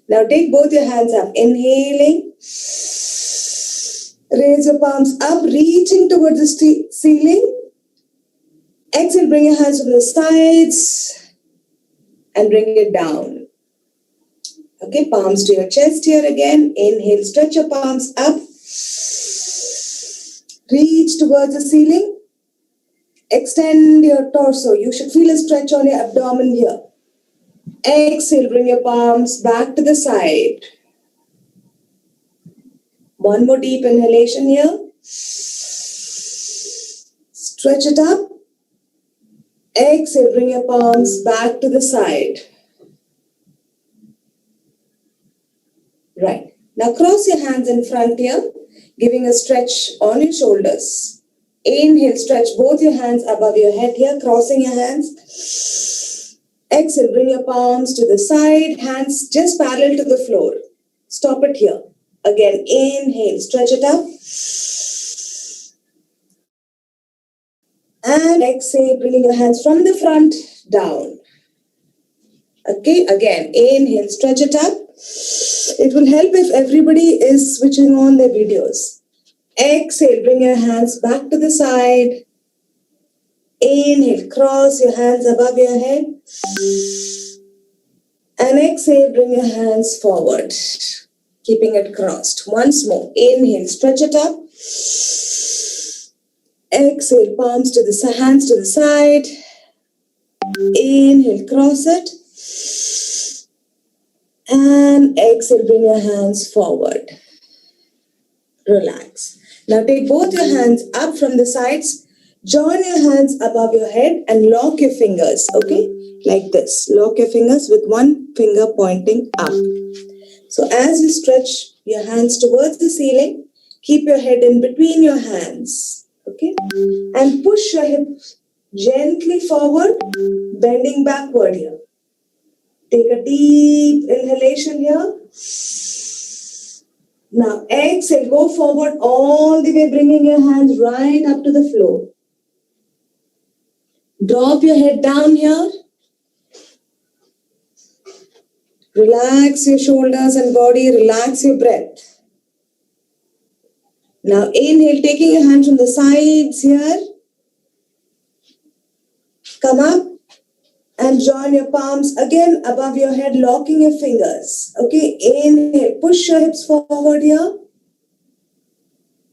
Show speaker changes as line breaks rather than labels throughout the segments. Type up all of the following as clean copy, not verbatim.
Now take both your hands up. Inhaling. Raise your palms up, reaching towards the ceiling. Exhale, bring your hands from the sides and bring it down. Okay, palms to your chest here again. Inhale, stretch your palms up. Reach towards the ceiling. Extend your torso. You should feel a stretch on your abdomen here. Exhale, bring your palms back to the side. One more deep inhalation here. Stretch it up. Exhale, bring your palms back to the side. Right. Now cross your hands in front here, giving a stretch on your shoulders. Inhale, stretch both your hands above your head here, crossing your hands. Exhale, bring your palms to the side, hands just parallel to the floor. Stop it here. Again, inhale, stretch it up. And exhale, bringing your hands from the front down. Okay, again, inhale, stretch it up. It will help if everybody is switching on their videos. Exhale, bring your hands back to the side. Inhale, cross your hands above your head. And exhale, bring your hands forward, keeping it crossed. Once more, inhale, stretch it up. Exhale, palms to the hands to the side. Inhale, cross it. And exhale, bring your hands forward. Relax. Now take both your hands up from the sides. Join your hands above your head and lock your fingers, okay? Like this. Lock your fingers with one finger pointing up. So as you stretch your hands towards the ceiling, keep your head in between your hands, okay? And push your hips gently forward, bending backward here. Take a deep inhalation here. Now exhale, go forward all the way, bringing your hands right up to the floor. Drop your head down here. Relax your shoulders and body, relax your breath. Now inhale, taking your hands from the sides here. Come up and join your palms again above your head, locking your fingers. Okay, inhale, push your hips forward here.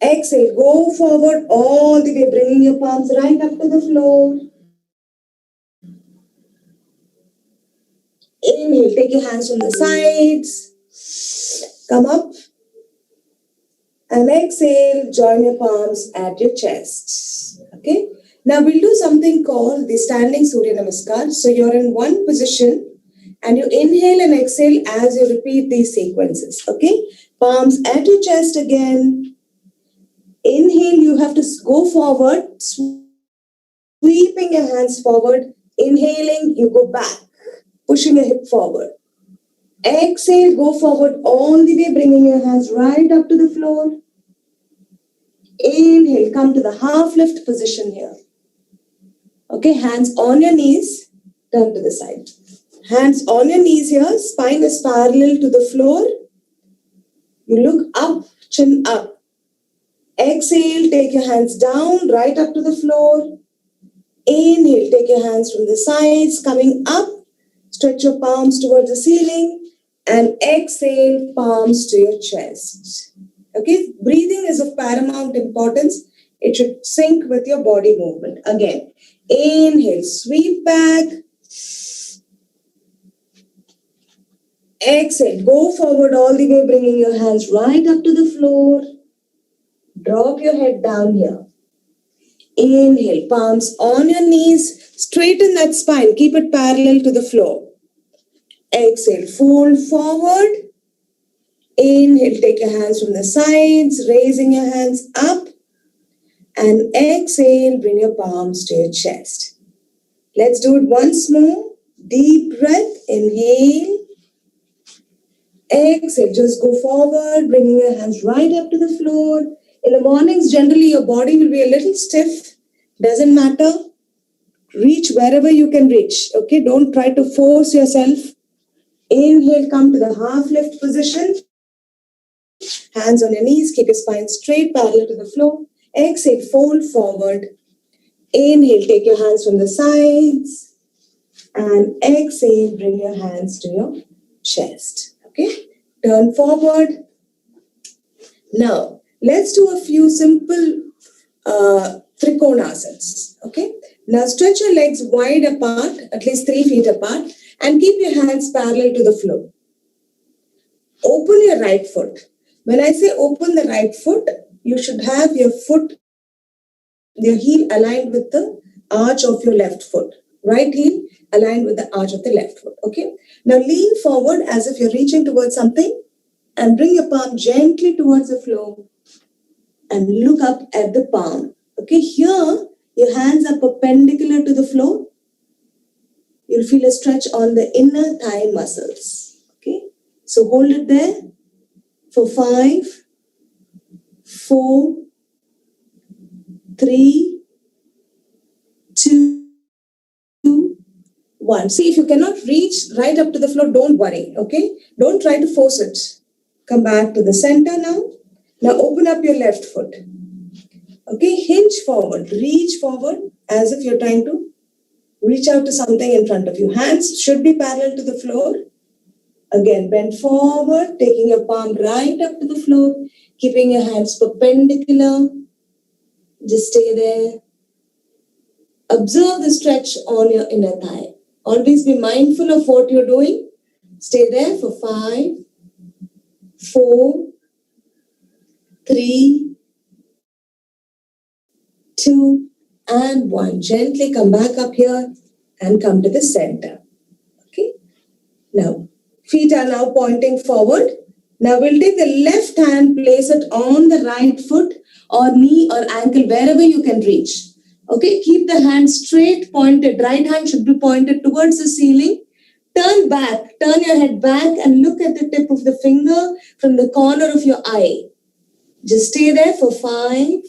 Exhale, go forward all the way, bringing your palms right up to the floor. Inhale, take your hands from the sides. Come up. And exhale, join your palms at your chest. Okay. Now we'll do something called the standing Surya Namaskar. So you're in one position and you inhale and exhale as you repeat these sequences. Okay. Palms at your chest again. Inhale, you have to go forward, sweeping your hands forward. Inhaling, you go back, pushing your hip forward. Exhale, go forward all the way, bringing your hands right up to the floor. Inhale, come to the half lift position here. Okay, hands on your knees, turn to the side. Hands on your knees here, spine is parallel to the floor. You look up, chin up. Exhale, take your hands down, right up to the floor. Inhale, take your hands from the sides, coming up. Stretch your palms towards the ceiling. And exhale, palms to your chest. Okay, breathing is of paramount importance. It should sync with your body movement. Again, inhale, sweep back. Exhale, go forward all the way, bringing your hands right up to the floor. Drop your head down here. Inhale, palms on your knees. Straighten that spine. Keep it parallel to the floor. Exhale, fold forward. Inhale, take your hands from the sides, raising your hands up. And exhale, bring your palms to your chest. Let's do it once more. Deep breath, inhale. Exhale, just go forward, bringing your hands right up to the floor. In the mornings, generally your body will be a little stiff. Doesn't matter. Reach wherever you can reach. Okay, don't try to force yourself. Inhale, come to the half lift position. Hands on your knees, keep your spine straight, parallel to the floor. Exhale, fold forward. Inhale, take your hands from the sides. And exhale, bring your hands to your chest. Okay? Turn forward. Now, let's do a few simple trikonasans. Okay? Now, stretch your legs wide apart, at least 3 feet apart, and keep your hands parallel to the floor. Open your right foot. When I say open the right foot, you should have your heel aligned with the arch of your left foot. Right heel aligned with the arch of the left foot. Okay? Now lean forward as if you're reaching towards something and bring your palm gently towards the floor and look up at the palm. Okay? Here, your hands are perpendicular to the floor. You'll feel a stretch on the inner thigh muscles. Okay? So hold it there for 5, 4, 3, 2, 1. See, if you cannot reach right up to the floor, don't worry, okay? Don't try to force it. Come back to the center now. Now open up your left foot. Okay, hinge forward, reach forward as if you're trying to reach out to something in front of you. Hands should be parallel to the floor. Again, bend forward, taking your palm right up to the floor, keeping your hands perpendicular. Just stay there. Observe the stretch on your inner thigh. Always be mindful of what you're doing. Stay there for 5, 4, 3, 2, and 1. Gently come back up here and come to the center. Okay. Now, feet are now pointing forward. Now we'll take the left hand, place it on the right foot or knee or ankle, wherever you can reach. Okay, keep the hand straight, pointed. Right hand should be pointed towards the ceiling. Turn back, turn your head back and look at the tip of the finger from the corner of your eye. Just stay there for 5,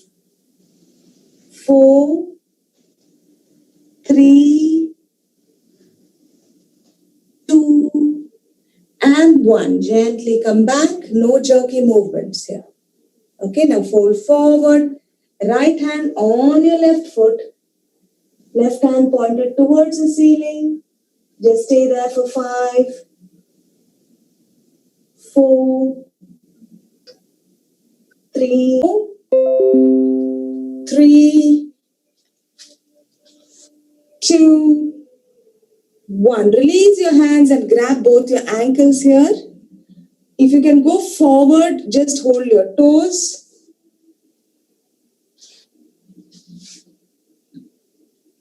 4, 3, 2, and 1. Gently come back. No jerky movements here. Okay, now fold forward. Right hand on your left foot. Left hand pointed towards the ceiling. Just stay there for 5, 4, 3, 2, 1. Release your hands and grab both your ankles here. If you can go forward, just hold your toes.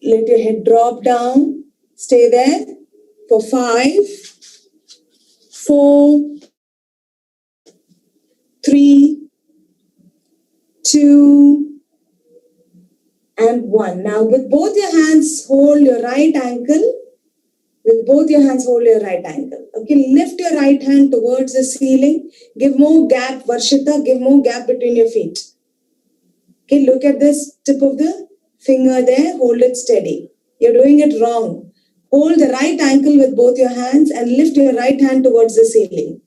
Let your head drop down. Stay there for 5, 4, 3, 2, and 1. Now with both your hands, hold your right ankle. With both your hands, hold your right ankle. Okay, lift your right hand towards the ceiling. Give more gap, Varshita, give more gap between your feet. Okay, look at this tip of the finger there. Hold it steady. You're doing it wrong. Hold the right ankle with both your hands and lift your right hand towards the ceiling.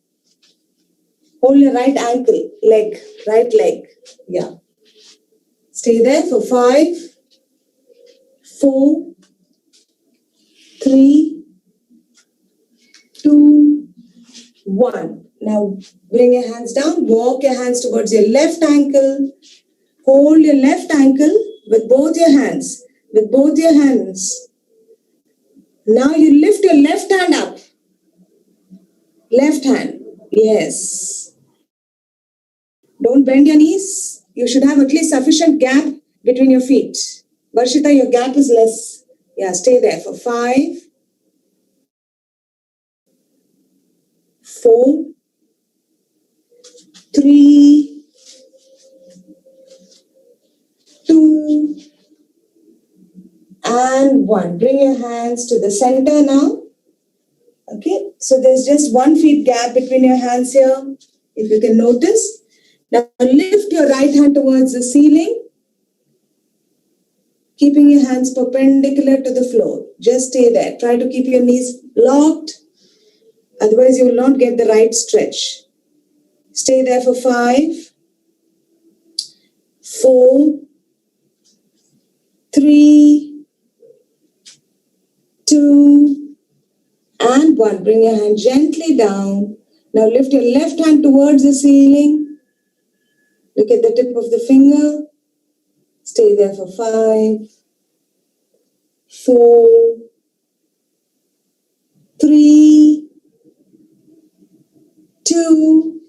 Hold your right ankle, right leg. Yeah. Stay there for 5, 4, 3, 2, 1. Now bring your hands down. Walk your hands towards your left ankle. Hold your left ankle with both your hands. With both your hands. Now you lift your left hand up. Left hand. Yes. Don't bend your knees. You should have at least sufficient gap between your feet. Varshita, your gap is less. Yeah, stay there for 5, 4, 3, 2, and 1. Bring your hands to the center now. Okay, so there's just 1 feet gap between your hands here, if you can notice. Now lift your right hand towards the ceiling, keeping your hands perpendicular to the floor. Just stay there. Try to keep your knees locked. Otherwise, you will not get the right stretch. Stay there for 5, 4, 3, 2, and 1. Bring your hand gently down. Now lift your left hand towards the ceiling. Look at the tip of the finger. Stay there for 5, 4, 3, 2,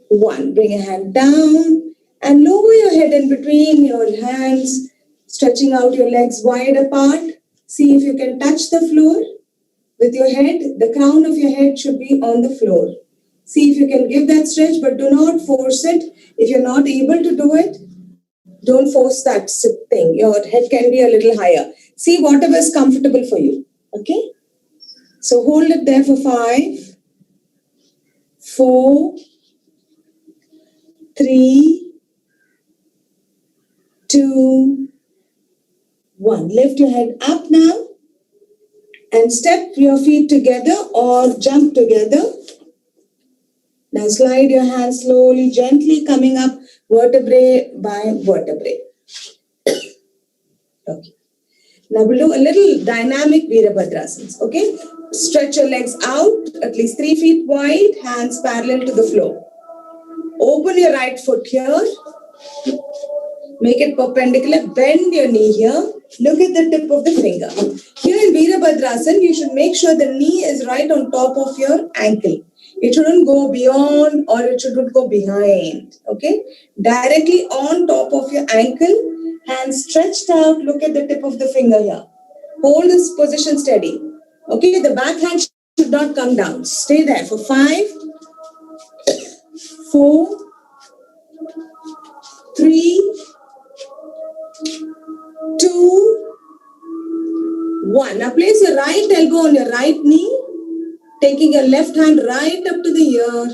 1. Bring your hand down and lower your head in between your hands, stretching out your legs wide apart. See if you can touch the floor with your head. The crown of your head should be on the floor. See if you can give that stretch, but do not force it. If you're not able to do it, don't force that thing. Your head can be a little higher. See whatever is comfortable for you. Okay? So hold it there for 5, 4, 3, 2, 1. Lift your head up now and step your feet together or jump together. Now slide your hands slowly, gently coming up vertebrae by vertebrae. Okay. Now we'll do a little dynamic Virabhadrasana. Okay. Stretch your legs out at least 3 feet wide, hands parallel to the floor. Open your right foot here. Make it perpendicular. Bend your knee here. Look at the tip of the finger. Here in Virabhadrasana, you should make sure the knee is right on top of your ankle. It shouldn't go beyond or it shouldn't go behind. Okay? Directly on top of your ankle. Hands stretched out. Look at the tip of the finger here. Hold this position steady. Okay? The back hand should not come down. Stay there for 5, 4, 3, 2, 1. Now place your right elbow on your right knee, taking your left hand right up to the ear.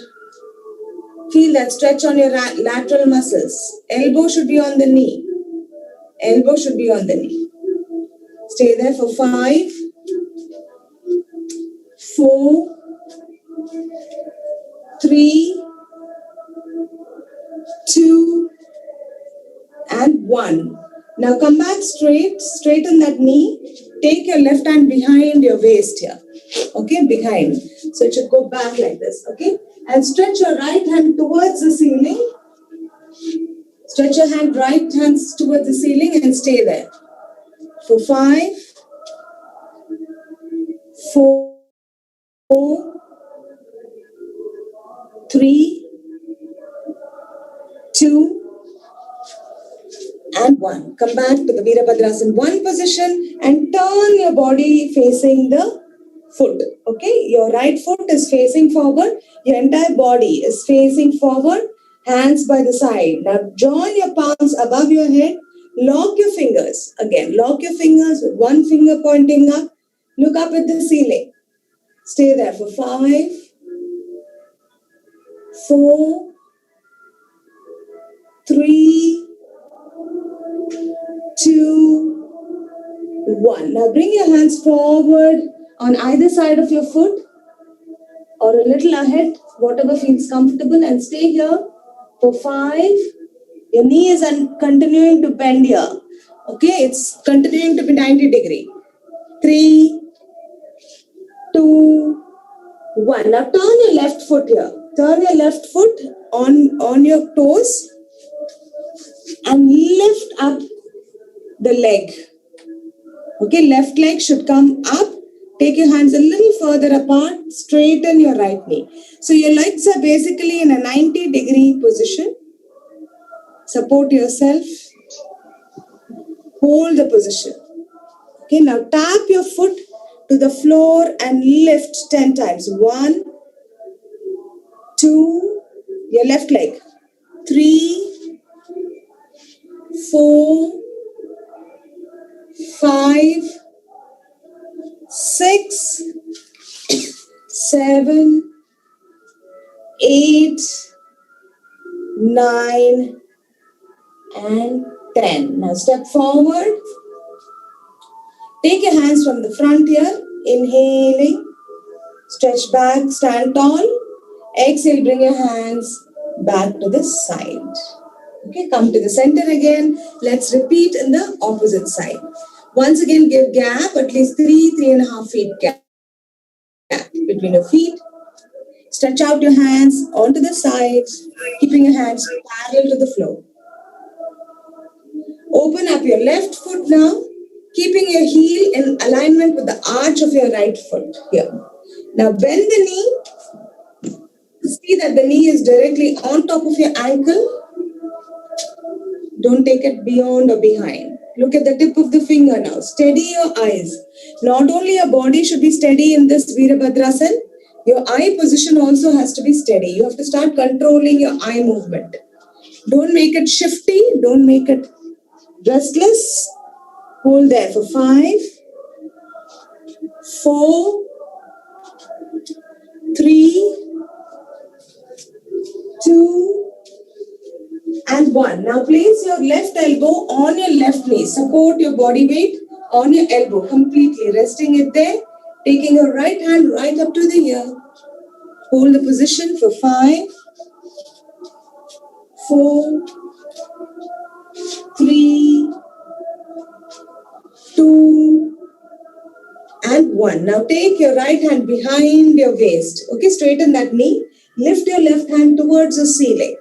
Feel that stretch on your lateral muscles. Elbow should be on the knee. Elbow should be on the knee. Stay there for 5, 4, 3, 2, and 1. Now come back straight, straighten that knee. Take your left hand behind your waist here. Okay, behind. So it should go back like this. Okay, and stretch your right hand towards the ceiling. Stretch your right hands towards the ceiling and stay there. For 5, 4, 3, 2, and 1. Come back to the Virabhadrasana 1 position and turn your body facing the foot. Okay, your right foot is facing forward. Your entire body is facing forward. Hands by the side. Now join your palms above your head. Lock your fingers. Again, lock your fingers with one finger pointing up. Look up at the ceiling. Stay there for 5, 4, 3, 2, 1. Now bring your hands forward on either side of your foot or a little ahead, whatever feels comfortable, and stay here for 5. Your knee is continuing to bend here. Okay, it's continuing to be 90 degree. 3, 2, 1. Now turn your left foot here. Turn your left foot on your toes and lift up the leg. Okay, left leg should come up. Take your hands a little further apart. Straighten your right knee. So your legs are basically in a 90 degree position. Support yourself. Hold the position. Okay, now tap your foot to the floor and lift 10 times. 1, 2, your left leg. 3, 4, 5, 6, 7, 8, 9, and 10. Now step forward. Take your hands from the front here. Inhaling. Stretch back, stand tall. Exhale, bring your hands back to the side. Okay, come to the center again. Let's repeat in the opposite side. Once again, give gap, at least 3.5 feet gap between your feet. Stretch out your hands onto the sides, keeping your hands parallel to the floor. Open up your left foot now, keeping your heel in alignment with the arch of your right foot here. Now bend the knee. See that the knee is directly on top of your ankle. Don't take it beyond or behind. Look at the tip of the finger now. Steady your eyes. Not only your body should be steady in this Vajrasana, your eye position also has to be steady. You have to start controlling your eye movement. Don't make it shifty. Don't make it restless. Hold there for 5, 4, 3, 2, and 1. Now place your left elbow on your left knee. Support your body weight on your elbow completely. Resting it there. Taking your right hand right up to the ear. Hold the position for 5, 4, 3, 2, and 1. Now take your right hand behind your waist. Okay, straighten that knee. Lift your left hand towards the ceiling.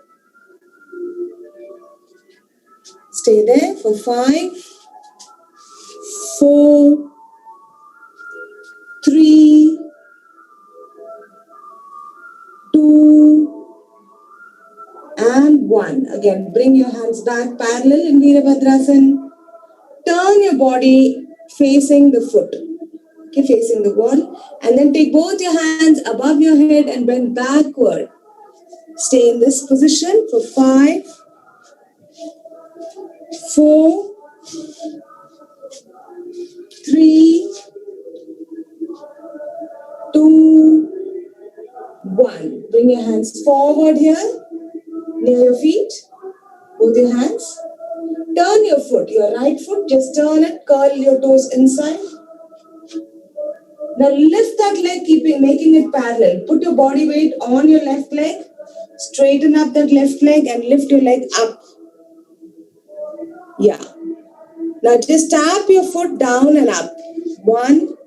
Stay there for 5, 4, 3, 2, and 1. Again, bring your hands back parallel in Vajrasana. Turn your body facing the foot. Okay, facing the wall. And then take both your hands above your head and bend backward. Stay in this position for 5, 4, 3, 2, 1. Bring your hands forward here, near your feet. Both your hands. Turn your foot, your right foot, just turn it, curl your toes inside. Now lift that leg, making it parallel. Put your body weight on your left leg. Straighten up that left leg and lift your leg up. Yeah. Now just tap your foot down and up. 1,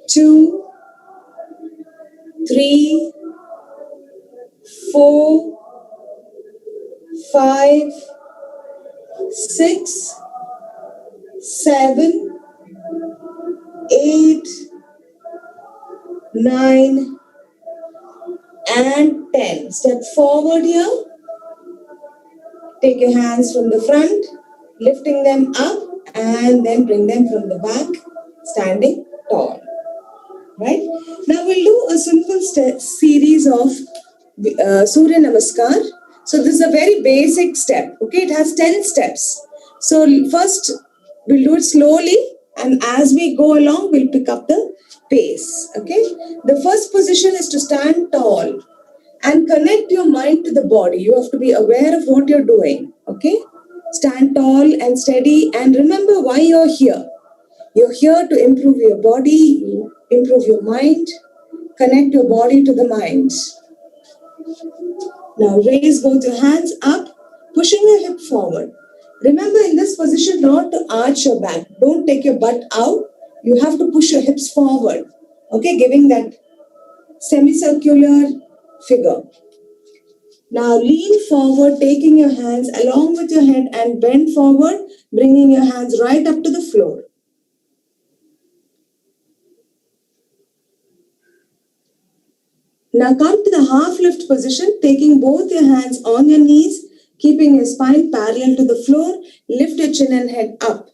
2, 3, 4, 5, 6, 7, 8, 9, and 10. Step forward here. Take your hands from the front, lifting them up, and then bring them from the back, standing tall. Right? Now we'll do a simple series of Surya Namaskar. So this is a very basic step. Okay, it has 10 steps. So first we'll do it slowly, and as we go along, we'll pick up the pace. Okay. The first position is to stand tall and connect your mind to the body. You have to be aware of what you're doing. Okay. Stand tall and steady, and remember why you're here. You're here to improve your body, improve your mind, connect your body to the mind. Now raise both your hands up, pushing your hip forward. Remember in this position not to arch your back. Don't take your butt out. You have to push your hips forward. Okay, giving that semicircular figure. Now lean forward, taking your hands along with your head and bend forward, bringing your hands right up to the floor. Now come to the half lift position, taking both your hands on your knees, keeping your spine parallel to the floor. Lift your chin and head up.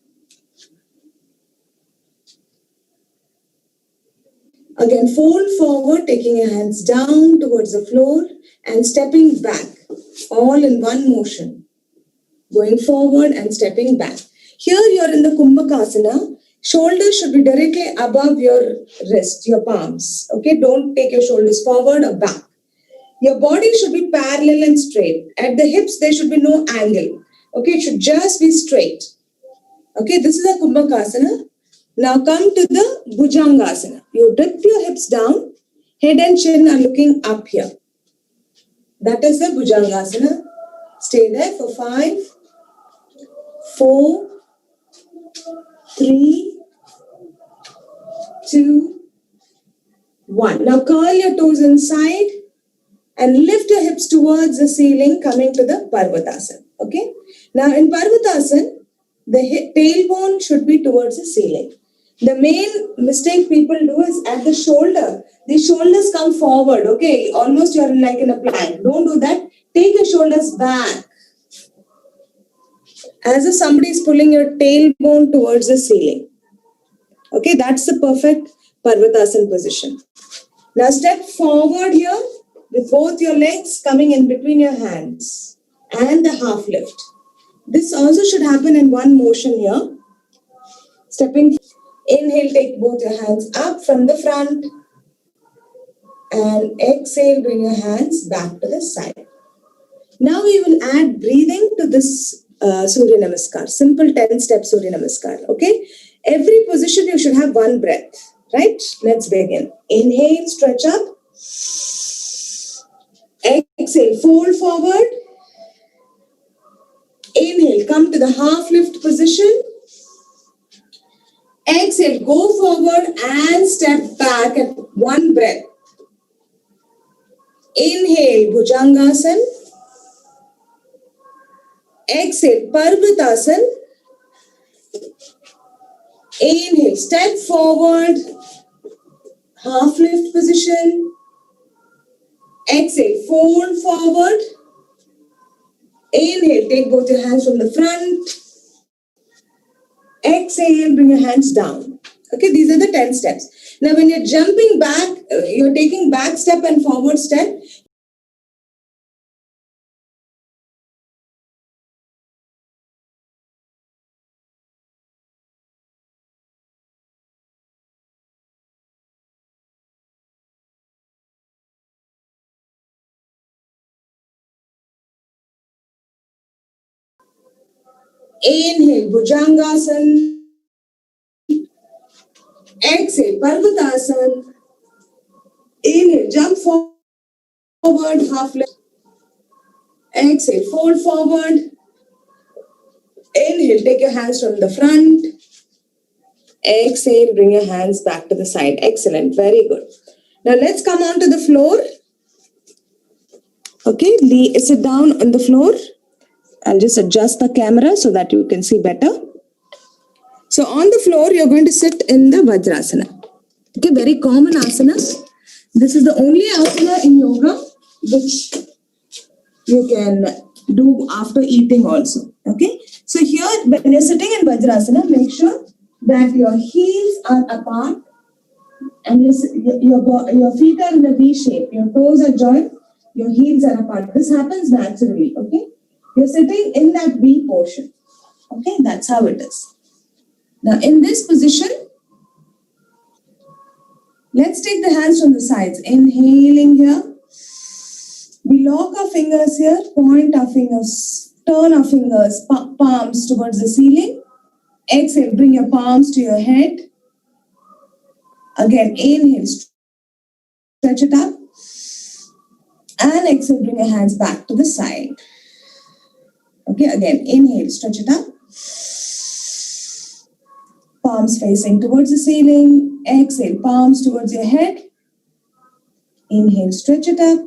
Again, fold forward, taking your hands down towards the floor and stepping back, all in one motion. Going forward and stepping back. Here you're in the Kumbhakasana. Shoulders should be directly above your wrist, your palms. Okay, don't take your shoulders forward or back. Your body should be parallel and straight. At the hips, there should be no angle. Okay, it should just be straight. Okay, this is a Kumbhakasana. Now come to the Bhujangasana. You dip your hips down, head and chin are looking up here. That is the Bhujangasana. Stay there for 5, 4, 3, 2, 1. Now curl your toes inside and lift your hips towards the ceiling, coming to the Parvatasana. Okay. Now in Parvatasana, the tailbone should be towards the ceiling. The main mistake people do is at the shoulder. The shoulders come forward. Okay. Almost you're like in a plank. Don't do that. Take your shoulders back, as if somebody is pulling your tailbone towards the ceiling. Okay, that's the perfect Parvatasana position. Now step forward here with both your legs coming in between your hands and the half lift. This also should happen in one motion here. Stepping, inhale, take both your hands up from the front and exhale, bring your hands back to the side. Now we will add breathing to this Surya Namaskar, simple 10-step Surya Namaskar. Okay, every position you should have one breath, right? Let's begin. Inhale, stretch up. Exhale, fold forward. Inhale, come to the half lift position. Exhale, go forward and step back at one breath. Inhale, Bhujangasana. Exhale, Parvatasana. Inhale, step forward, half lift position. Exhale, fold forward. Inhale, take both your hands from the front. Exhale, bring your hands down. Okay, these are the 10 steps. Now, when you're jumping back, you're taking back step and forward step. Inhale, Bhujangasana. Exhale, Parvatasana. Inhale, jump forward, half lift. Exhale, fold forward. Inhale, take your hands from the front. Exhale, bring your hands back to the side. Excellent, very good. Now let's come on to the floor. Okay, sit down on the floor. I'll just adjust the camera so that you can see better. So on the floor, you're going to sit in the Vajrasana. Okay, very common asana. This is the only asana in yoga which you can do after eating also. Okay, so here when you're sitting in Vajrasana, make sure that your heels are apart and your feet are in a V shape. Your toes are joined, your heels are apart. This happens naturally. Okay, you're sitting in that V portion. Okay, that's how it is. Now in this position, let's take the hands from the sides. Inhaling here. We lock our fingers here, point our fingers, turn our fingers, palms towards the ceiling. Exhale, bring your palms to your head. Again, inhale, stretch it up. And exhale, bring your hands back to the side. Okay, again, inhale, stretch it up. Palms facing towards the ceiling. Exhale, palms towards your head. Inhale, stretch it up.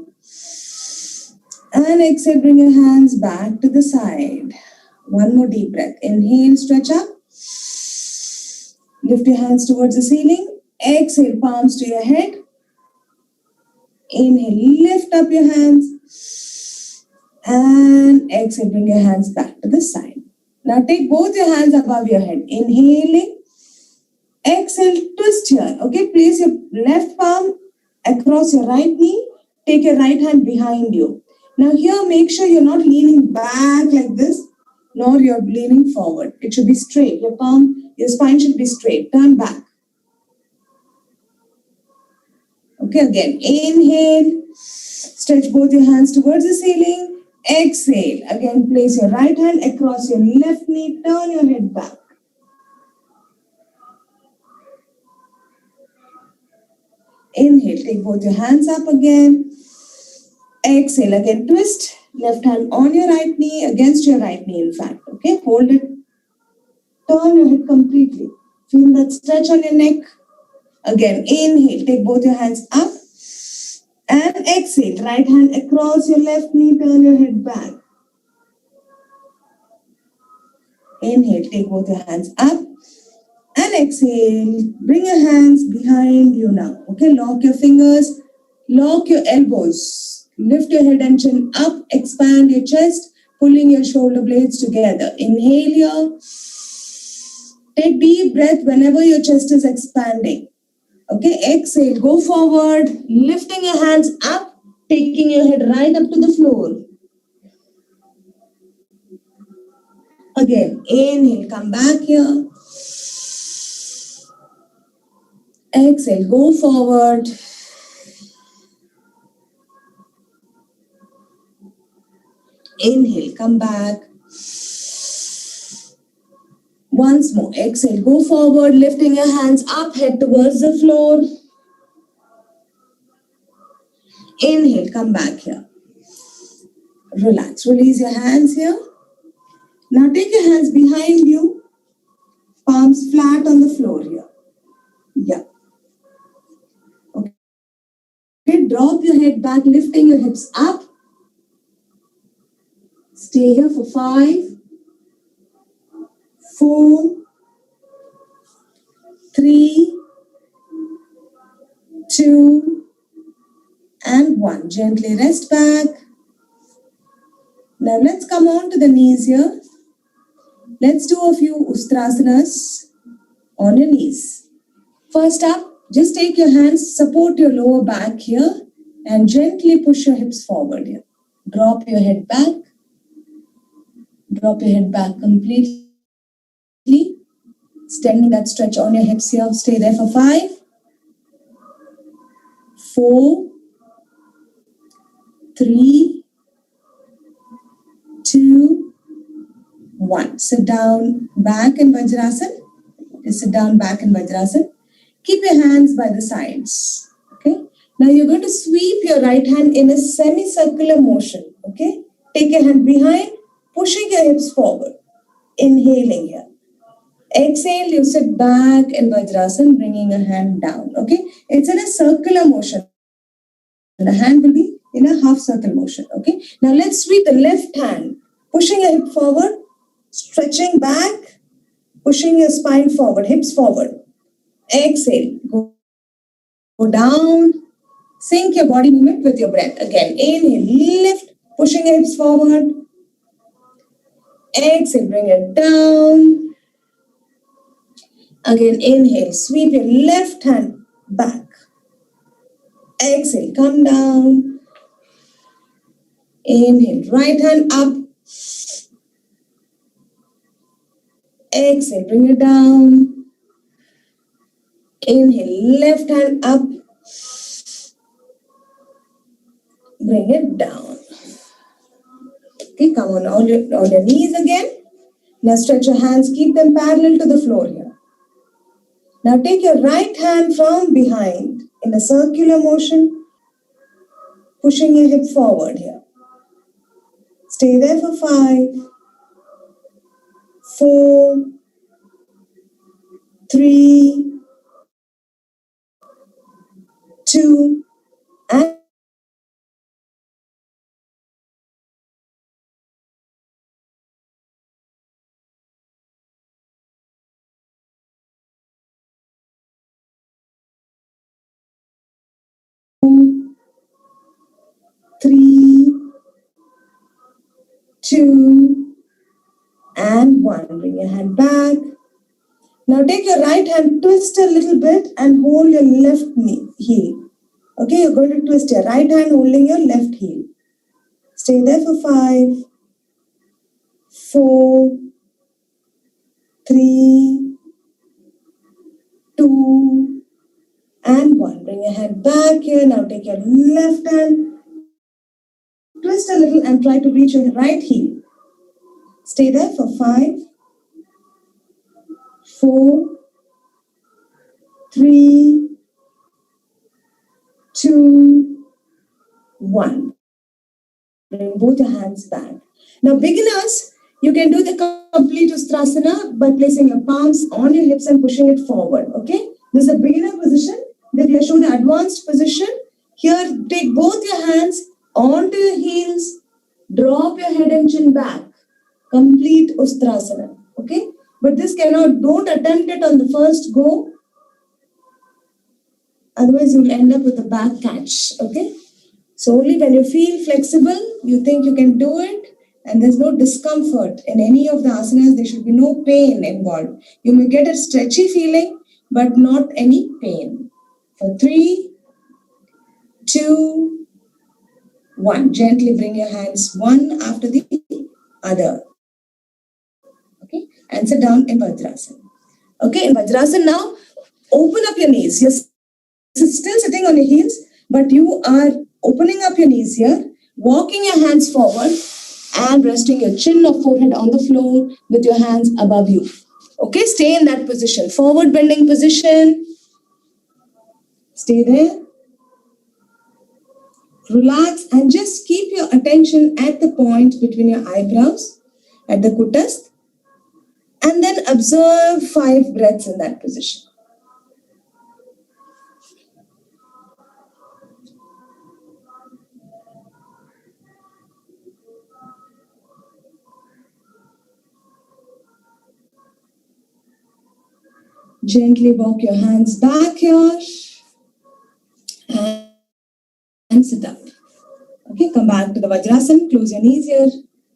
And exhale, bring your hands back to the side. One more deep breath. Inhale, stretch up. Lift your hands towards the ceiling. Exhale, palms to your head. Inhale, lift up your hands. And exhale, bring your hands back to the side. Now take both your hands above your head. Inhaling. Exhale, twist here. Okay, place your left palm across your right knee. Take your right hand behind you. Now here, make sure you're not leaning back like this, nor you're leaning forward. It should be straight. Your spine should be straight. Turn back. Okay, again, inhale. Stretch both your hands towards the ceiling. Exhale. Again, place your right hand across your left knee. Turn your head back. Inhale, take both your hands up again. Exhale, again twist. Left hand on your right knee, against your right knee in fact. Okay, hold it. Turn your head completely. Feel that stretch on your neck. Again, inhale, take both your hands up. And exhale, right hand across your left knee, turn your head back. Inhale, take both your hands up. And exhale, bring your hands behind you now. Okay, lock your fingers, lock your elbows. Lift your head and chin up, expand your chest, pulling your shoulder blades together. Inhale here. Take deep breath whenever your chest is expanding. Okay, exhale, go forward, lifting your hands up, taking your head right up to the floor. Again, inhale, come back here. Exhale, go forward. Inhale, come back. Once more, exhale, go forward, lifting your hands up, head towards the floor. Inhale, come back here. Relax, release your hands here. Now take your hands behind you, palms flat on the floor here. Yeah. Okay, drop your head back, lifting your hips up. Stay here for 5, 4, 3, 2, and 1. Gently rest back. Now let's come on to the knees here. Let's do a few ustrasanas on your knees. First up, just take your hands, support your lower back here, and gently push your hips forward here. Drop your head back. Drop your head back completely. Extending that stretch on your hips here. Stay there for 5, 4, 3, 2, 1. Sit down back in Vajrasana. Just sit down back in Vajrasana. Keep your hands by the sides. Okay. Now you're going to sweep your right hand in a semicircular motion. Okay. Take your hand behind, pushing your hips forward. Inhaling here. Exhale, you sit back in Vajrasana, bringing a hand down. Okay. It's in a circular motion. The hand will be in a half circle motion. Okay. Now let's sweep the left hand, pushing your hip forward, stretching back, pushing your spine forward, hips forward. Exhale, go down, sync your body movement with your breath. Again, inhale, lift, pushing your hips forward. Exhale, bring it down. Again, inhale, sweep your left hand back. Exhale, come down. Inhale, right hand up. Exhale, bring it down. Inhale, left hand up. Bring it down. Okay, come on all your knees again. Now stretch your hands, keep them parallel to the floor here. Now take your right hand from behind in a circular motion, pushing your hip forward here. Stay there for 5, 4, 3, 2, and 3, 2, and 1. Bring your hand back. Now take your right hand, twist a little bit and hold your left knee, heel. Okay, you're going to twist your right hand holding your left heel. Stay there for 5, 4, 3, 2, and 1. Bring your head back here. Now take your left hand, twist a little and try to reach your right heel. Stay there for 5, 4, 3, 2, 1. Bring both your hands back. Now, beginners, you can do the complete Ustrasana by placing your palms on your hips and pushing it forward. Okay? This is a beginner position. Then we are showing the advanced position. Here, take both your hands onto your heels. Drop your head and chin back. Complete Ustrasana. Okay? But this don't attempt it on the first go. Otherwise, you'll end up with a back catch. Okay? So only when you feel flexible, you think you can do it, and there's no discomfort in any of the asanas, there should be no pain involved. You may get a stretchy feeling, but not any pain. For 3, 2, 1. Gently bring your hands one after the other. Okay, and sit down in Vajrasana. Okay, in Vajrasana now, open up your knees. You're still sitting on your heels, but you are opening up your knees here, walking your hands forward and resting your chin or forehead on the floor with your hands above you. Okay, stay in that position. Forward bending position. Stay there. Relax and just keep your attention at the point between your eyebrows, at the kutastha, and then observe 5 breaths in that position. Gently walk your hands back here and sit up. Okay, come back to the Vajrasana, close your knees here.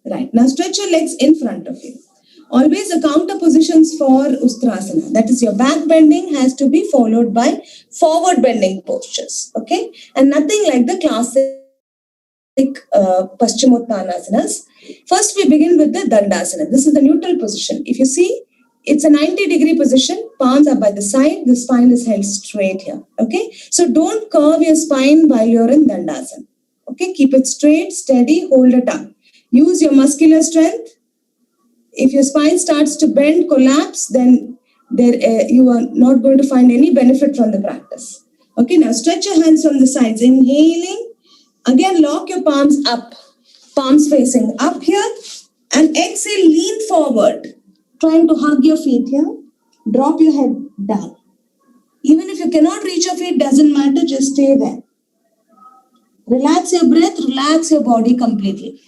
Right, now stretch your legs in front of you. Always the counter positions for Ustrasana. That is, your back bending has to be followed by forward bending postures. Okay, and nothing like the classic Paschimottanasana. First, we begin with the Dandasana. This is the neutral position. If you see, it's a 90-degree position. Palms are by the side. The spine is held straight here. Okay, so don't curve your spine while you're in Dandasana. Okay, keep it straight, steady, hold it up. Use your muscular strength. If your spine starts to bend, collapse, then you are not going to find any benefit from the practice. Okay, now stretch your hands from the sides. Inhaling. Again, lock your palms up. Palms facing up here. And exhale, lean forward. Trying to hug your feet here. Drop your head down. Even if you cannot reach your feet, doesn't matter, just stay there. Relax your breath, relax your body completely.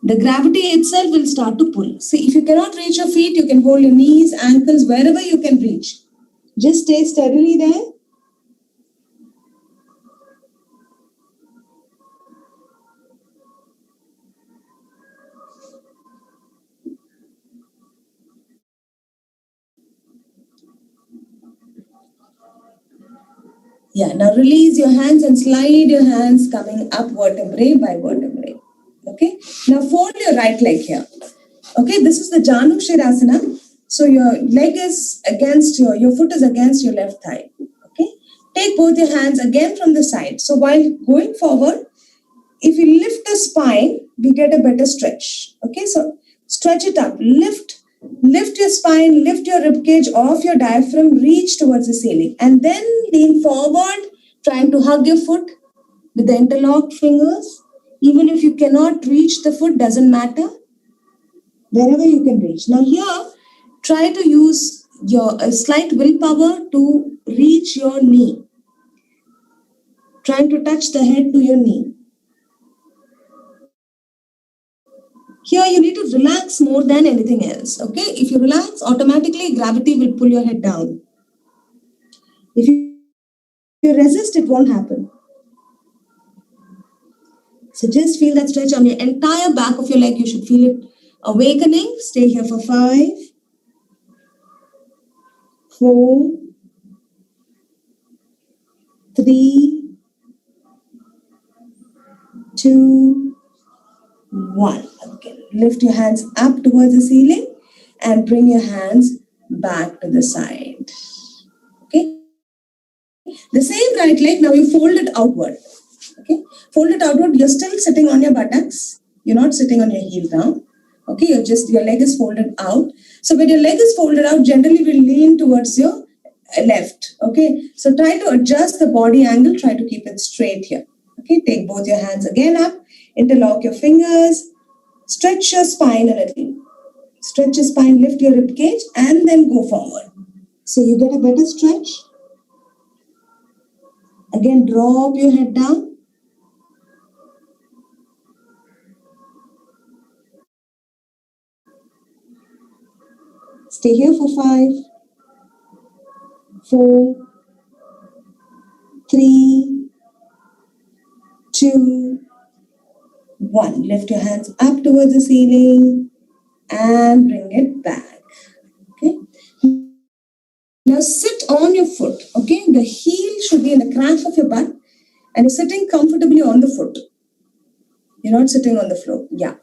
The gravity itself will start to pull. See, if you cannot reach your feet, you can hold your knees, ankles, wherever you can reach. Just stay steadily there. Yeah, now release your hands and slide your hands coming up vertebrae by vertebrae. Okay, now fold your right leg here. Okay, this is the Janushirasana. So your leg is against your foot is against your left thigh. Okay, take both your hands again from the side. So while going forward, if you lift the spine, we get a better stretch. Okay, so stretch it up, lift your spine, lift your ribcage off your diaphragm, reach towards the ceiling, and then lean forward, trying to hug your foot with the interlocked fingers. Even if you cannot reach the foot, doesn't matter. Wherever you can reach. Now here, try to use your slight willpower to reach your knee. Trying to touch the head to your knee. Here you need to relax more than anything else. Okay, if you relax, automatically gravity will pull your head down. If you resist, it won't happen. So just feel that stretch on your entire back of your leg. You should feel it awakening. Stay here for 5, 4, 3, 2, 1. Okay. Lift your hands up towards the ceiling and bring your hands back to the side. Okay. The same right leg, now you fold it outward. Okay. Fold it outward. You're still sitting on your buttocks. You're not sitting on your heel now. Okay. Your leg is folded out. So when your leg is folded out, generally will lean towards your left. Okay, so try to adjust the body angle, try to keep it straight here. Okay, take both your hands again up, interlock your fingers, stretch your spine a little. Stretch your spine, lift your rib cage, and then go forward. So you get a better stretch. Again, drop your head down. Stay here for 5, 4, 3, 2, 1. Lift your hands up towards the ceiling and bring it back. Okay. Now sit on your foot. Okay. The heel should be in the crack of your butt and you're sitting comfortably on the foot. You're not sitting on the floor. Yeah.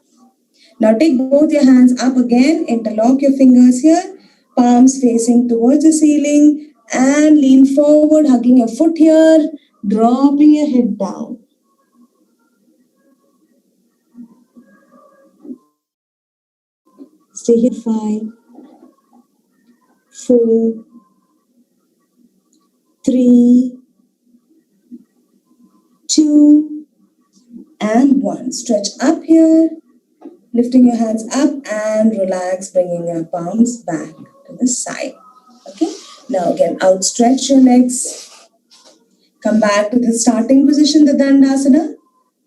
Now take both your hands up again. Interlock your fingers here. Palms facing towards the ceiling and lean forward, hugging your foot here, dropping your head down. Stay here. 5, 4, 3, 2, and 1. Stretch up here, lifting your hands up and relax, bringing your palms back to the side. Okay. Now again, outstretch your legs. Come back to the starting position, the Dandasana.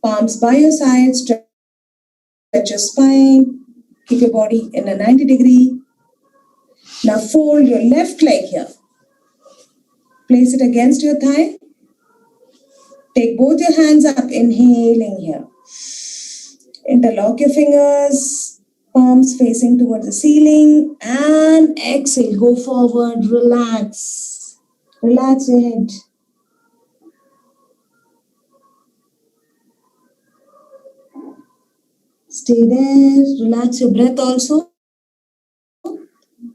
Palms by your side, stretch your spine. Keep your body in a 90 degree. Now fold your left leg here. Place it against your thigh. Take both your hands up, inhaling here. Interlock your fingers, palms facing towards the ceiling, and exhale, go forward, relax. Relax your head. Stay there, relax your breath also.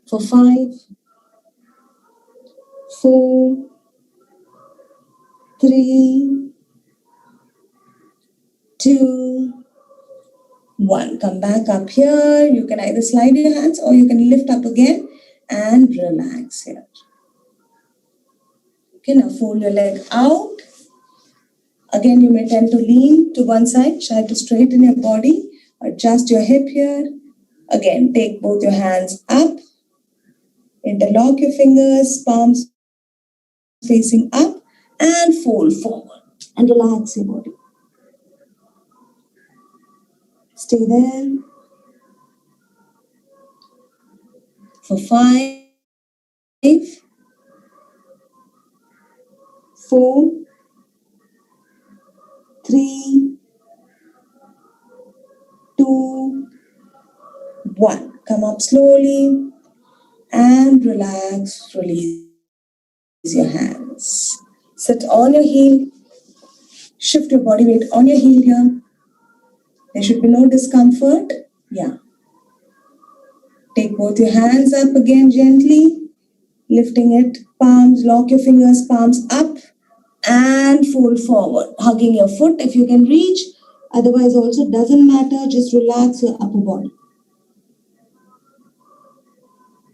For 5, 4, 3, 2, 1. Come back up here. You can either slide your hands or you can lift up again and relax here. Okay, now fold your leg out. Again, you may tend to lean to one side. Try to straighten your body. Adjust your hip here. Again, take both your hands up. Interlock your fingers, palms facing up, and fold forward. And relax your body. Stay there. For 5, 4, 3, 2, 1. Come up slowly and relax. Release your hands. Sit on your heel. Shift your body weight on your heel here. There should be no discomfort. Yeah. Take both your hands up again gently. Lifting it. Palms, lock your fingers, palms up and fold forward. Hugging your foot if you can reach. Otherwise also doesn't matter. Just relax your upper body.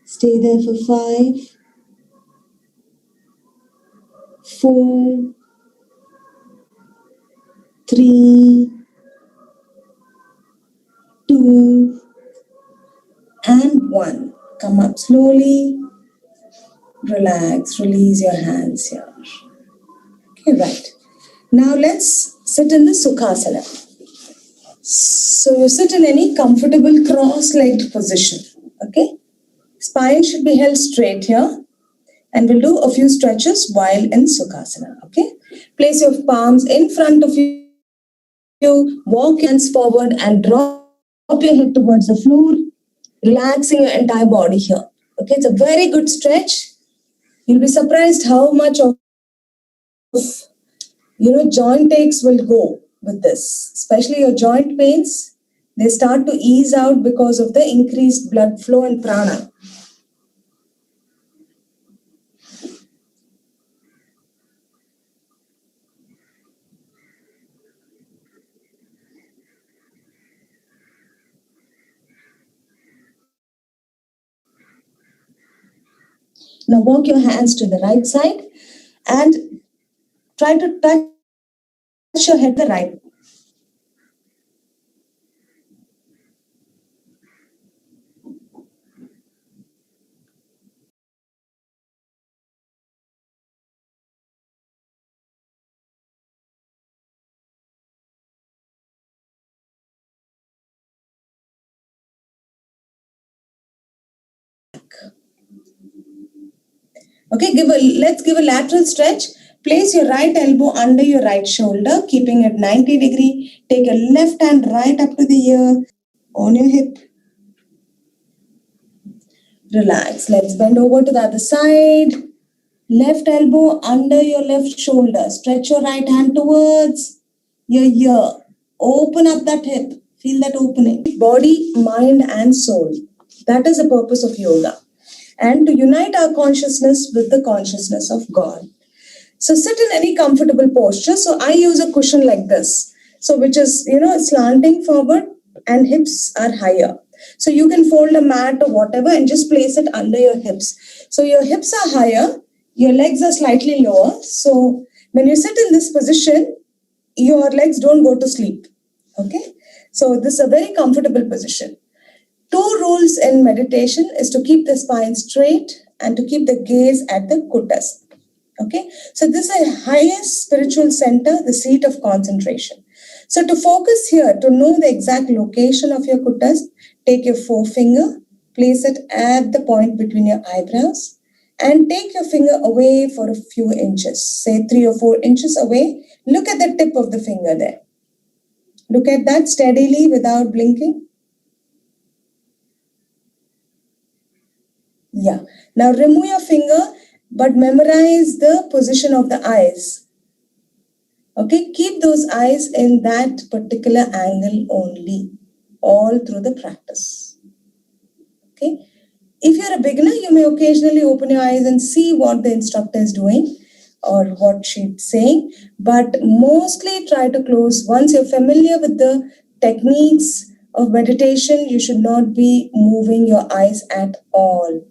Stay there for 5, 4, 3, 2, and 1. Come up slowly. Relax. Release your hands here. Okay, right. Now let's sit in the Sukhasana. So you sit in any comfortable cross-legged position. Okay. Spine should be held straight here. And we'll do a few stretches while in Sukhasana. Okay. Place your palms in front of you. Walk your hands forward and drop your head towards the floor. Relaxing your entire body here. Okay. It's a very good stretch. You'll be surprised how much of joint aches will go with this, especially your joint pains. They start to ease out because of the increased blood flow and prana. Now walk your hands to the right side and try to touch your head the right. Okay, let's give a lateral stretch. Place your right elbow under your right shoulder, keeping it 90 degree. Take your left hand right up to the ear on your hip. Relax. Let's bend over to the other side. Left elbow under your left shoulder. Stretch your right hand towards your ear. Open up that hip. Feel that opening. Body, mind, and soul. That is the purpose of yoga. And to unite our consciousness with the consciousness of God. So sit in any comfortable posture. So I use a cushion like this. So which is, slanting forward and hips are higher. So you can fold a mat or whatever and just place it under your hips. So your hips are higher, your legs are slightly lower. So when you sit in this position, your legs don't go to sleep. Okay. So this is a very comfortable position. 2 rules in meditation is to keep the spine straight and to keep the gaze at the kutas. Okay, so this is the highest spiritual center, the seat of concentration. So to focus here, to know the exact location of your kutas, take your forefinger, place it at the point between your eyebrows, and take your finger away for a few inches, say 3 or 4 inches away. Look at the tip of the finger there. Look at that steadily without blinking. Yeah. Now remove your finger, but memorize the position of the eyes. Okay, keep those eyes in that particular angle only, all through the practice. Okay. If you're a beginner, you may occasionally open your eyes and see what the instructor is doing or what she's saying, but mostly try to close. Once you're familiar with the techniques of meditation, you should not be moving your eyes at all.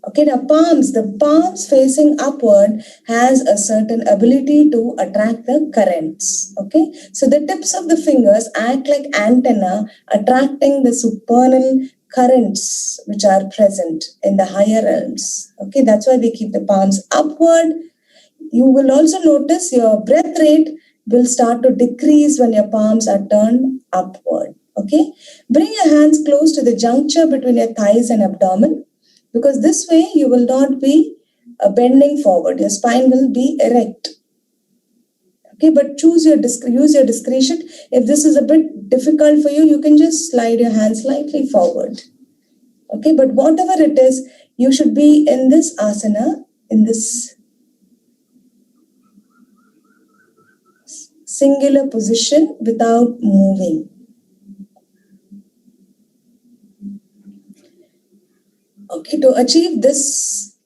Okay, now the palms facing upward has a certain ability to attract the currents. Okay, so the tips of the fingers act like antenna, attracting the supernal currents which are present in the higher realms. Okay, that's why we keep the palms upward. You will also notice your breath rate will start to decrease when your palms are turned upward. Okay, bring your hands close to the juncture between your thighs and abdomen, because this way you will not be bending forward. Your spine will be erect. Okay, but use your discretion. If this is a bit difficult for you, you can just slide your hands slightly forward. Okay, but whatever it is, you should be in this asana, in this singular position without moving. Okay, to achieve this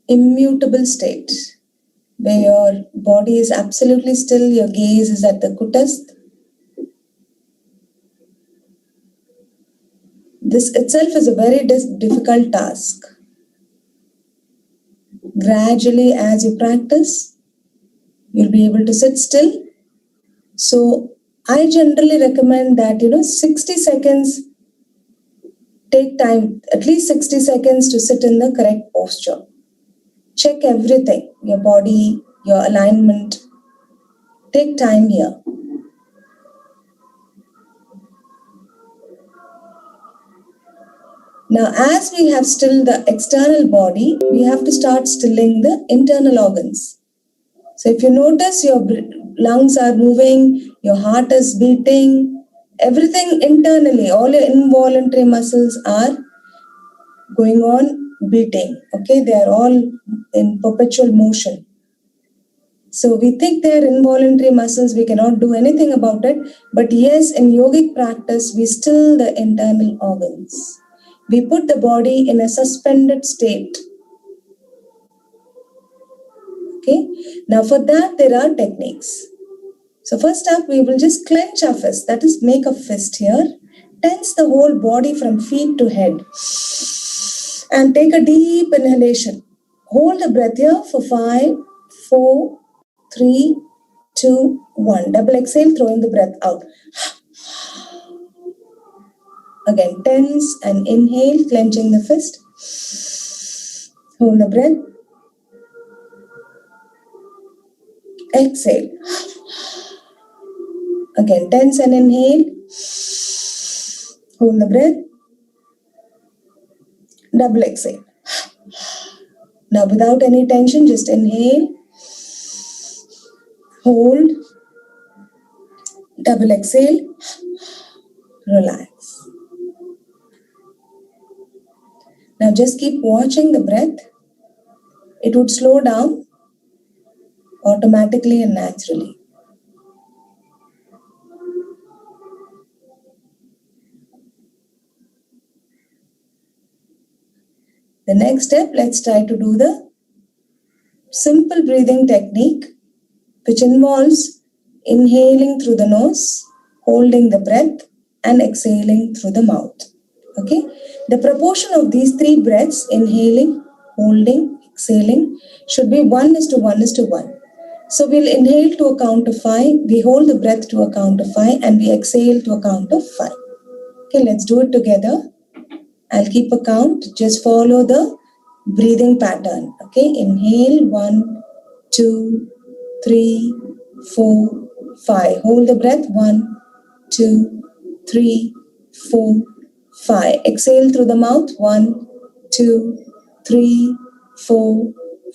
immutable state, where your body is absolutely still, your gaze is at the kutas. This itself is a very difficult task. Gradually, as you practice, you'll be able to sit still. So, I generally recommend that, 60 seconds, take time, at least 60 seconds to sit in the correct posture. Check everything, your body, your alignment. Take time here. Now, as we have stilled the external body, we have to start stilling the internal organs. So if you notice your lungs are moving, your heart is beating, everything internally, all your involuntary muscles are going on beating. Okay, they are all in perpetual motion. So we think they are involuntary muscles, we cannot do anything about it. But yes, in yogic practice, we still the internal organs. We put the body in a suspended state. Okay. Now for that, there are techniques. So first up, we will just clench our fist. That is, make a fist here. tense the whole body from feet to head. And take a deep inhalation. Hold the breath here for 5, 4, 3, 2, 1. Double exhale, throwing the breath out. Again, tense and inhale, clenching the fist. Hold the breath. Exhale. Again, tense and inhale. Hold the breath. Double exhale. Now, without any tension, just inhale. Hold. Double exhale. Relax. Now, just keep watching the breath. It would slow down automatically and naturally. The next step, let's try to do the simple breathing technique, which involves inhaling through the nose, holding the breath, and exhaling through the mouth. Okay? The proportion of these 3 breaths, inhaling, holding, exhaling, should be 1:1:1. So we'll inhale to a count of 5, we hold the breath to a count of 5, and we exhale to a count of 5. Okay, let's do it together. I'll keep a count. Just follow the breathing pattern. Okay, inhale 1, 2, 3, 4, 5. Hold the breath 1, 2, 3, 4, 5. Exhale through the mouth 1, 2, 3, 4,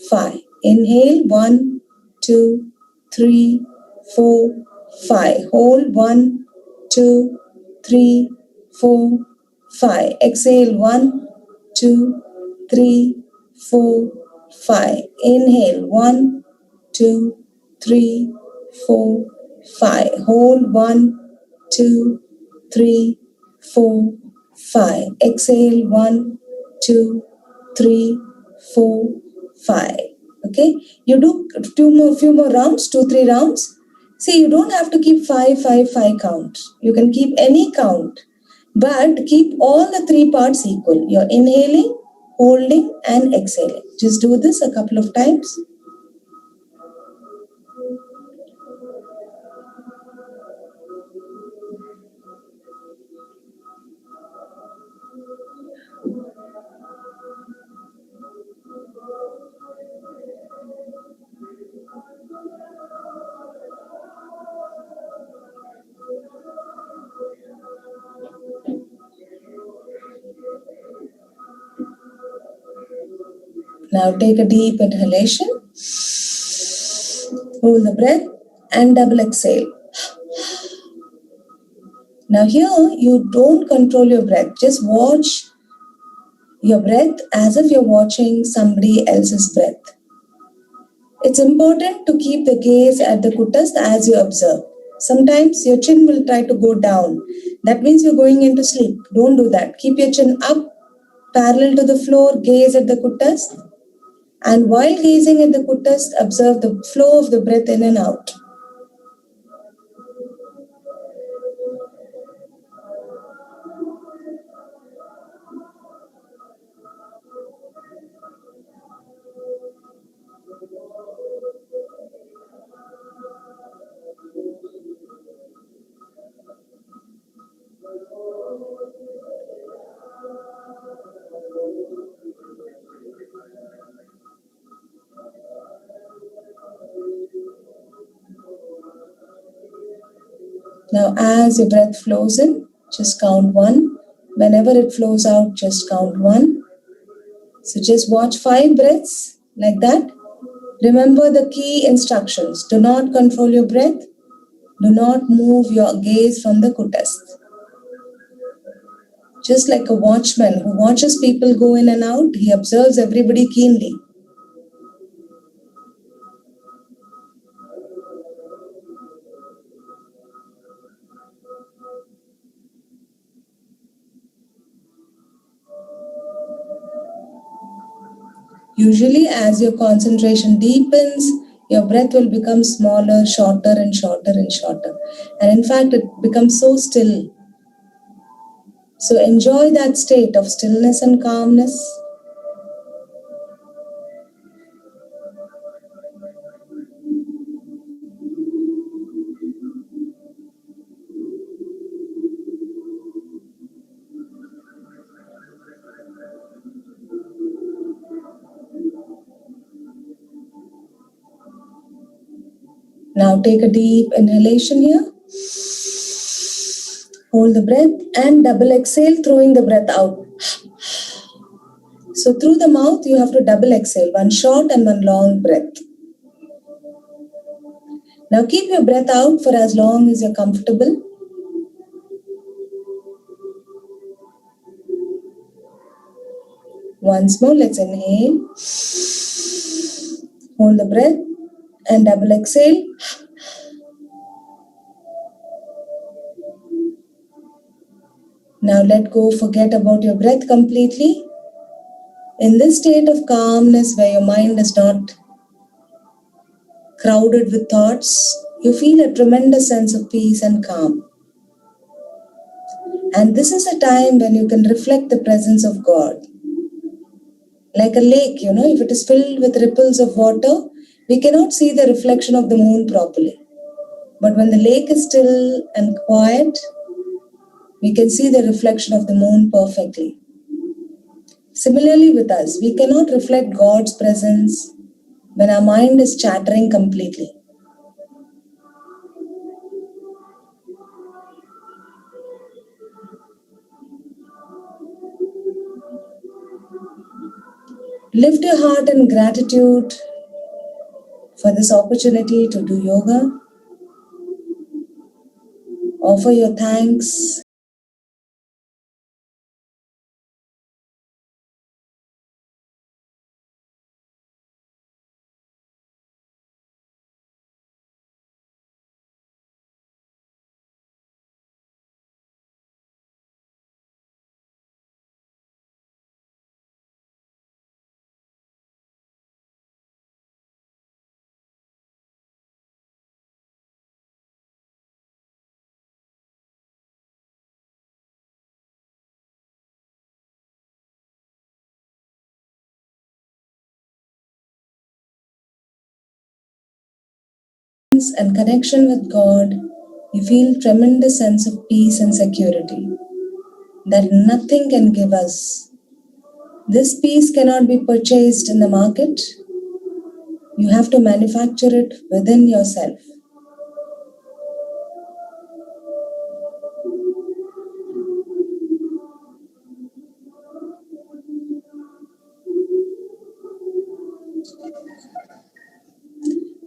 5. Inhale 1, 2, 3, 4, 5. Hold 1, 2, 3, 4, 5. Exhale 1, 2, 3, 4, 5. Inhale 1, 2, 3, 4, 5. Hold 1, 2, 3, 4, 5. Exhale 1, 2, 3, 4, 5. Okay, you do few more rounds, 2, 3 rounds. See, you don't have to keep 5, 5, 5 count. You can keep any count, but keep all the 3 parts equal. You're inhaling, holding, and exhaling. Just do this a couple of times. Now take a deep inhalation, hold the breath, and double exhale. Now here you don't control your breath, just watch your breath as if you're watching somebody else's breath. It's important to keep the gaze at the kutastha as you observe. Sometimes your chin will try to go down. That means you're going into sleep. Don't do that. Keep your chin up, parallel to the floor, gaze at the kutastha. And while gazing at the kutastha, observe the flow of the breath in and out. Now as your breath flows in, just count 1. Whenever it flows out, just count 1. So just watch 5 breaths like that. Remember the key instructions. Do not control your breath. Do not move your gaze from the kutastha. Just like a watchman who watches people go in and out, he observes everybody keenly. Usually, as your concentration deepens, your breath will become smaller, shorter and shorter and shorter. And in fact, it becomes so still. So enjoy that state of stillness and calmness. Now take a deep inhalation here. Hold the breath and double exhale, throwing the breath out. So through the mouth, you have to double exhale, one short and one long breath. Now keep your breath out for as long as you're comfortable. Once more, let's inhale. Hold the breath and double exhale. Now let go, forget about your breath completely. In this state of calmness where your mind is not crowded with thoughts, you feel a tremendous sense of peace and calm. And this is a time when you can reflect the presence of God. Like a lake, if it is filled with ripples of water, we cannot see the reflection of the moon properly. But when the lake is still and quiet, we can see the reflection of the moon perfectly. Similarly with us, we cannot reflect God's presence when our mind is chattering completely. Lift your heart in gratitude for this opportunity to do yoga. Offer your thanks. And connection with God, you feel tremendous sense of peace and security that nothing can give us. This peace cannot be purchased in the market. You have to manufacture it within yourself.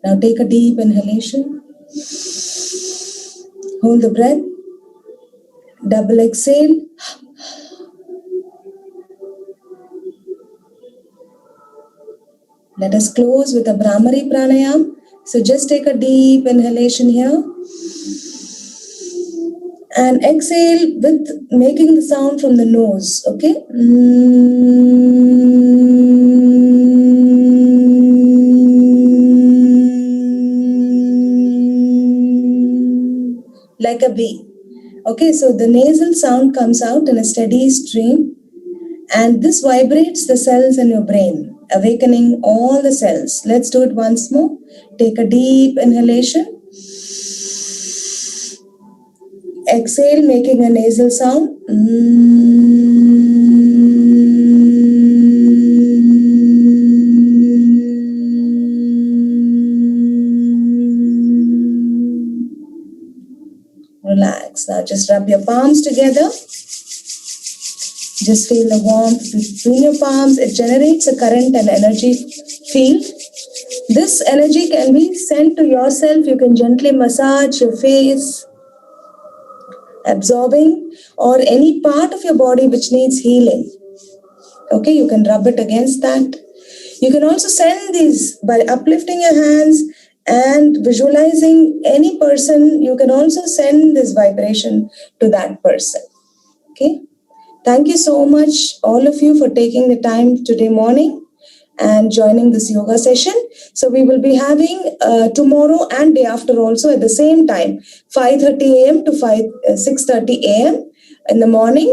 Now take a deep inhalation. Hold the breath. Double exhale. Let us close with a Brahmari Pranayama. So just take a deep inhalation here. And exhale with making the sound from the nose. Okay? Like a bee. Okay, so the nasal sound comes out in a steady stream, and this vibrates the cells in your brain, awakening all the cells. Let's do it once more. Take a deep inhalation. Exhale, making a nasal sound. Relax. Now just rub your palms together. Just feel the warmth between your palms. It generates a current and energy field. This energy can be sent to yourself. You can gently massage your face, absorbing, or any part of your body which needs healing. Okay, you can rub it against that. You can also send these by uplifting your hands and visualizing any person. You can also send this vibration to that person. Okay. Thank you so much, all of you, for taking the time today morning and joining this yoga session. So we will be having tomorrow and day after also at the same time, 5:30 a.m. to 6:30 a.m. in the morning.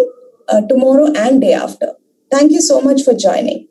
tomorrow and day after. Thank you so much for joining.